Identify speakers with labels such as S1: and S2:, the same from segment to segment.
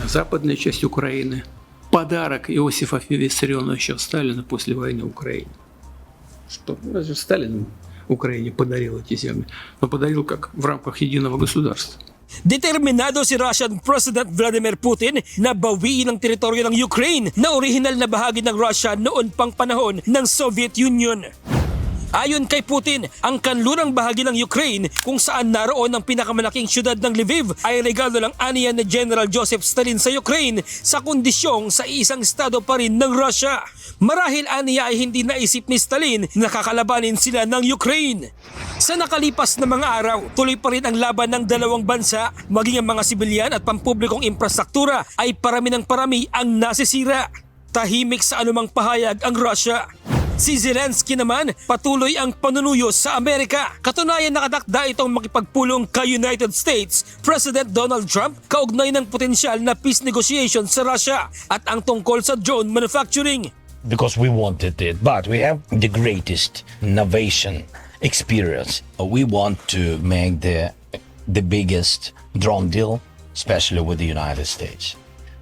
S1: западная часть Украины. Подарок Иосифа Виссарионовича Сталина после войны в Украине. Что? Разве Сталин Украине подарил эти земли? Но подарил как в рамках единого государства.
S2: Determinado si Russian President Vladimir Putin na bawiin ang teritoryo ng Ukraine na orihinal na bahagi ng Russia noon pang panahon ng Soviet Union. Ayon kay Putin, ang kanlurang bahagi ng Ukraine kung saan naroon ang pinakamalaking syudad ng Lviv ay regalo lang aniya ni General Joseph Stalin sa Ukraine sa kondisyong sa isang estado pa rin ng Russia. Marahil aniya ay hindi naisip ni Stalin na kakalabanin sila ng Ukraine. Sa nakalipas na mga araw, tuloy pa rin ang laban ng dalawang bansa, maging ang mga sibilyan at pampublikong infrastruktura ay parami ng parami ang nasisira. Tahimik sa anumang pahayag ang Russia. Si Zelensky naman patuloy ang panunuyo sa Amerika. Katunayan nakatakda itong makipagpulong kay United States President Donald Trump kaugnay ng potensyal na peace negotiation sa Russia at ang tungkol sa drone manufacturing.
S3: Because we wanted it, but we have the greatest innovation experience. We want to make the biggest drone deal, especially with the United States.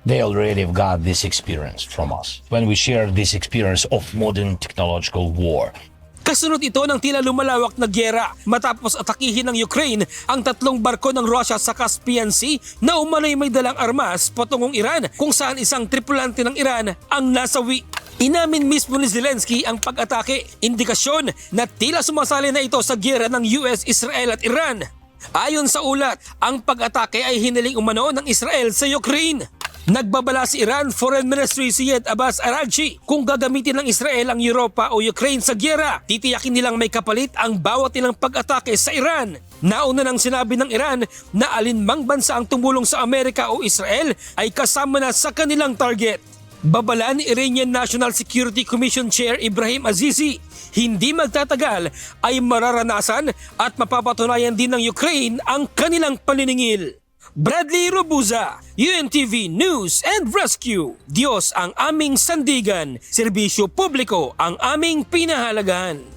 S3: They already have got this experience from us. When we share this experience of modern technological war.
S2: Kasunod ito ng tila lumalawak na gyera matapos atakihin ng Ukraine ang tatlong barko ng Russia sa Caspian Sea na umano'y may dalang armas patungong Iran kung saan isang tripulante ng Iran ang nasawi. Inamin mismo ni Zelensky ang pag-atake, indikasyon na tila sumasali na ito sa gyera ng US, Israel at Iran. Ayon sa ulat, ang pag-atake ay hiniling umano ng Israel sa Ukraine. Nagbabala si Iran Foreign Ministry Syed Abbas Araghchi kung gagamitin ng Israel ang Europa o Ukraine sa gyera, titiyakin nilang may kapalit ang bawat ilang pag-atake sa Iran. Nauna nang sinabi ng Iran na alinmang bansa ang tumulong sa Amerika o Israel ay kasama na sa kanilang target. Babala ni Iranian National Security Commission Chair Ibrahim Azizi, hindi magtatagal ay mararanasan at mapapatunayan din ng Ukraine ang kanilang paniningil. Bradley Robuza, UNTV News and Rescue. Diyos ang aming sandigan, serbisyo publiko ang aming pinahalagahan.